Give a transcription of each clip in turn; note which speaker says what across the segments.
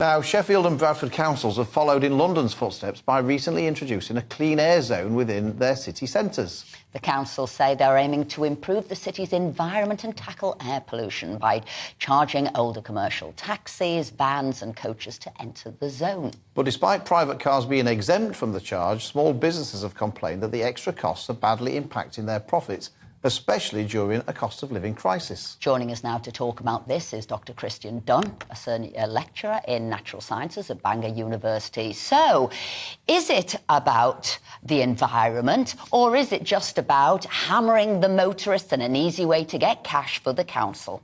Speaker 1: Now, Sheffield and Bradford councils have followed in London's footsteps by recently introducing a clean air zone within their city centres.
Speaker 2: The councils say they're aiming to improve the city's environment and tackle air pollution by charging older commercial taxis, vans and coaches to enter the zone.
Speaker 1: But despite private cars being exempt from the charge, small businesses have complained that the extra costs are badly impacting their profits, especially during a cost of living crisis.
Speaker 2: Joining us now to talk about this is Dr. Dunn, a senior lecturer in natural sciences at Bangor University. So, is it about the environment, or is it just about hammering the motorists and an easy way to get cash for the council?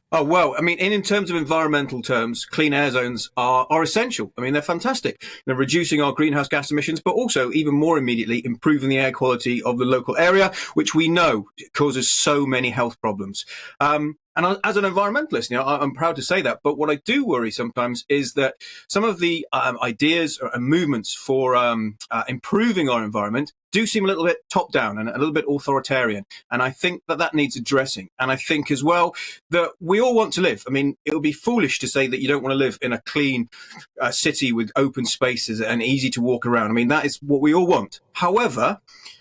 Speaker 3: Oh, well, I mean, in terms of environmental terms, clean air zones are essential. I mean, they're fantastic. They're reducing our greenhouse gas emissions, but also, even more immediately, improving the air quality of the local area, which we know causes so many health problems. And as an environmentalist, I'm proud to say that. But what I do worry sometimes is that some of the ideas and movements for improving our environment do seem a little bit top down and a little bit authoritarian. And I think that needs addressing. And I think as well that we all want to live. I mean, it would be foolish to say that you don't want to live in a clean city with open spaces and easy to walk around. I mean, that is what we all want. However,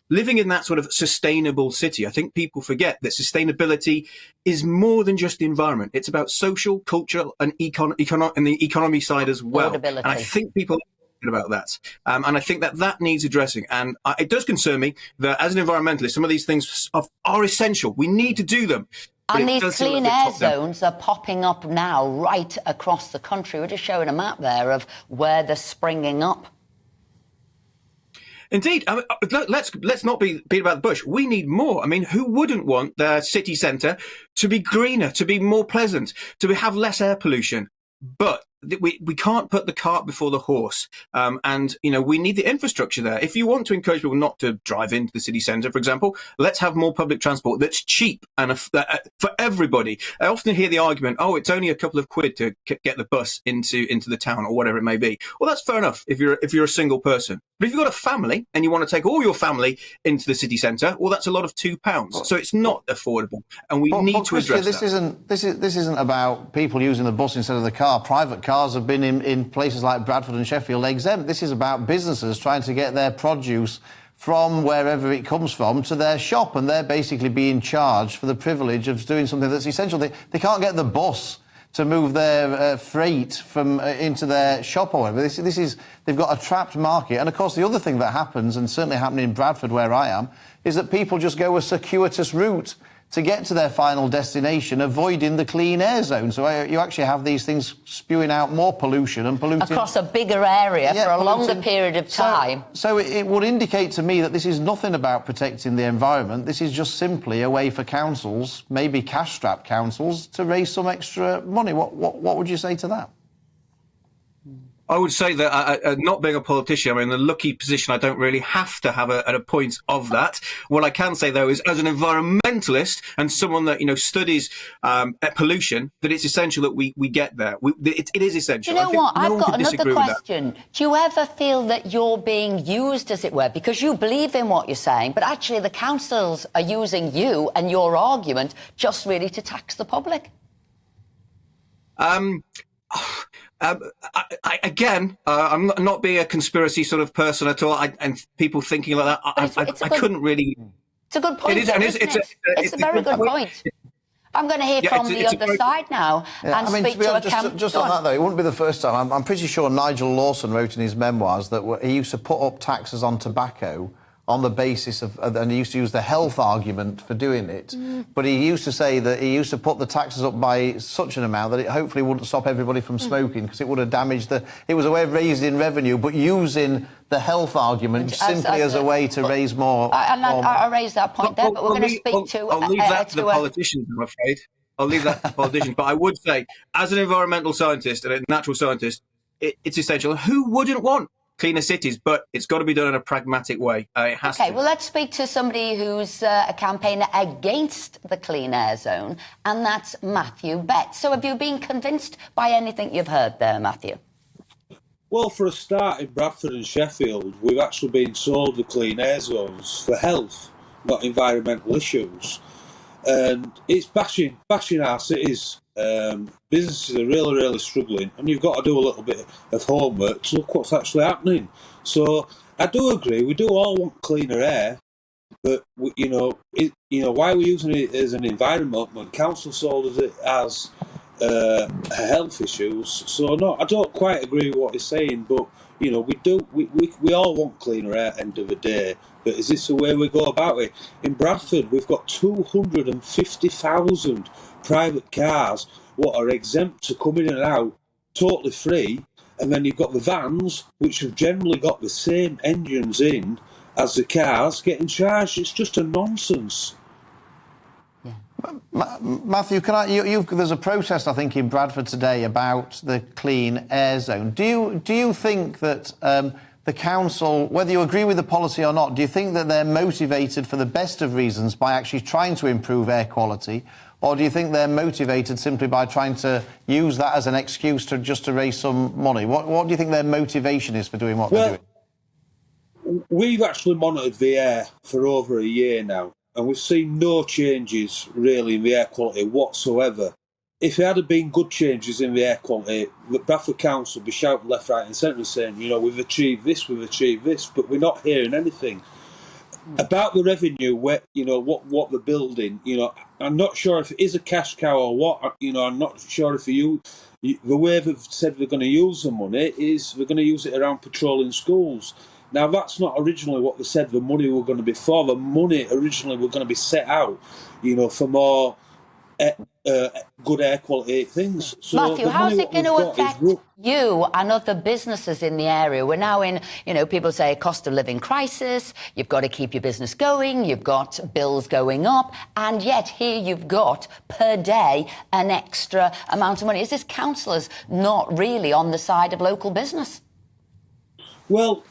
Speaker 3: living in that sort of sustainable city, I think people forget that sustainability is more than just the environment. It's about social, cultural and the economy side as well. And I think people about that. And I think that needs addressing. And it does concern me that as an environmentalist, some of these things are essential. We need to do them.
Speaker 2: And these clean air zones are popping up now right across the country. We're just showing a map there of where they're springing up.
Speaker 3: Indeed. I mean, let's not beat about the bush. We need more. I mean, who wouldn't want their city centre to be greener, to be more pleasant, to have less air pollution? But we can't put the cart before the horse. And, we need the infrastructure there. If you want to encourage people not to drive into the city centre, for example, let's have more public transport that's cheap and for everybody. I often hear the argument, oh, it's only a couple of quid to get the bus into the town or whatever it may be. Well, that's fair enough if you're a single person. But if you've got a family and you want to take all your family into the city centre, well, that's a lot of £2. So it's not affordable. And we need to address that.
Speaker 1: This isn't about people using the bus instead of the car. Private cars have been in places like Bradford and Sheffield exempt. This is about businesses trying to get their produce from wherever it comes from to their shop, and they're basically being charged for the privilege of doing something that's essential. They can't get the bus to move their freight from into their shop or whatever. They've got a trapped market. And of course, the other thing that happens, and certainly happening in Bradford where I am, is that people just go a circuitous route to get to their final destination, avoiding the clean air zone. So you actually have these things spewing out more pollution and polluting
Speaker 2: across a bigger area for a longer period of time.
Speaker 1: So it would indicate to me that this is nothing about protecting the environment. This is just simply a way for councils, maybe cash-strapped councils, to raise some extra money. What would you say to that?
Speaker 3: I would say that not being a politician, I'm in the lucky position I don't really have to have a point of that. What I can say, though, is as an environmentalist and someone that, studies pollution, that it's essential that we get there. It is essential.
Speaker 2: Do you know what? I've got another question. Do you ever feel that you're being used, as it were, because you believe in what you're saying, but actually the councils are using you and your argument just really to tax the public? I'm not being a conspiracy sort of person at all. And people thinking like that, I couldn't really. It's a good point. It's a very good point. I'm going to hear from the other side now and speak to a camp.
Speaker 1: Just on that, though, it wouldn't be the first time. I'm pretty sure Nigel Lawson wrote in his memoirs that he used to put up taxes on tobacco on the basis of, and he used to use the health argument for doing it, but he used to say that he used to put the taxes up by such an amount that it hopefully wouldn't stop everybody from smoking, because it would have damaged it was a way of raising revenue, but using the health argument simply as a way to raise more.
Speaker 2: I raised that point there, but we're going to speak to...
Speaker 3: I'll leave that to the politicians, I'm afraid. I'll leave that to politicians. But I would say, as an environmental scientist and a natural scientist, it's essential. Who wouldn't want cleaner cities? But it's got to be done in a pragmatic way. It has to.
Speaker 2: Okay, well, let's speak to somebody who's a campaigner against the clean air zone, and that's Matthew Betts. So have you been convinced by anything you've heard there, Matthew?
Speaker 4: Well, for a start, in Bradford and Sheffield, we've actually been sold the clean air zones for health, not environmental issues. and it's bashing our cities. Businesses are really struggling, and you've got to do a little bit of homework to look what's actually happening. So I do agree, we do all want cleaner air, but why are we using it as an environment when council sold it as health issues? So no, I don't quite agree with what he's saying, but we all want cleaner air at the end of the day. But is this the way we go about it? In Bradford, we've got 250,000 private cars what are exempt to come in and out totally free, and then you've got the vans which have generally got the same engines in as the cars getting charged. It's just a nonsense.
Speaker 1: Matthew, there's a protest, I think, in Bradford today about the clean air zone. Do you think that the council, whether you agree with the policy or not, do you think that they're motivated for the best of reasons by actually trying to improve air quality, or do you think they're motivated simply by trying to use that as an excuse to raise some money? What do you think their motivation is for doing what they're doing?
Speaker 4: We've actually monitored the air for over a year now, and we've seen no changes really in the air quality whatsoever. If there had been good changes in the air quality, the Bradford Council would be shouting left, right and centre saying, we've achieved this, but we're not hearing anything. About the revenue, what they're building, I'm not sure if it is a cash cow or what, I'm not sure if the way they've said they're going to use the money is they're going to use it around patrolling schools. Now, that's not originally what they said the money were going to be for. The money originally were going to be set out, for more good air quality things. So
Speaker 2: Matthew, how's it going to affect you and other businesses in the area? We're now in, people say a cost of living crisis. You've got to keep your business going. You've got bills going up. And yet here you've got per day an extra amount of money. Is this councillors not really on the side of local business?
Speaker 4: Well,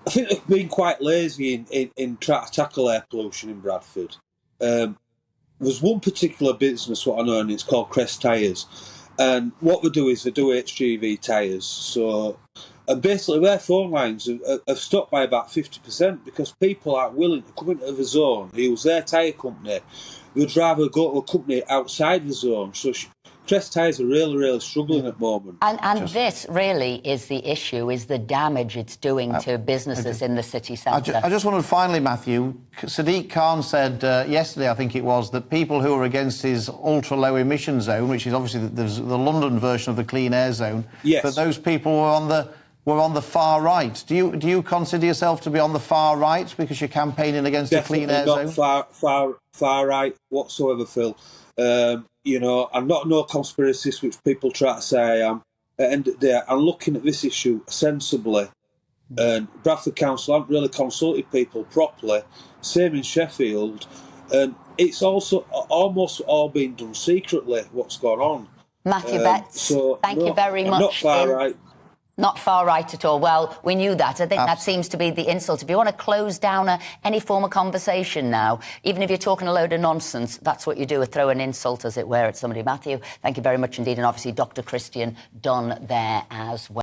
Speaker 4: I think they've been quite lazy in trying to tackle air pollution in Bradford. There's one particular business, what I know, and it's called Crest Tyres. And what they do is they do HGV tyres. And basically their phone lines have stopped by about 50% because people aren't willing to come into the zone, use their tyre company. They'd rather go to a company outside the zone. So Crest Tyres are really struggling at the moment.
Speaker 2: And this really is the issue, is the damage it's doing to businesses in the city centre.
Speaker 1: I just wondered, finally, Matthew, Sadiq Khan said yesterday, I think it was, that people who are against his ultra-low emission zone, which is obviously the London version of the clean air zone,
Speaker 4: yes,
Speaker 1: that those people were on the far right. Do you consider yourself to be on the far right because you're campaigning against the clean air zone?
Speaker 4: Definitely not far right whatsoever, Phil. I'm not no conspiracist, which people try to say I am. At the end of the day, I'm looking at this issue sensibly. And Bradford Council haven't really consulted people properly. Same in Sheffield. And it's also almost all been done secretly, what's gone on.
Speaker 2: Matthew Betts, thank you very much.
Speaker 4: Not far right.
Speaker 2: Not far right at all. Well, we knew that. I think that seems to be the insult. If you want to close down any form of conversation now, even if you're talking a load of nonsense, that's what you do, throw an insult, as it were, at somebody. Matthew, thank you very much indeed. And obviously Dr. Christian Dunn there as well.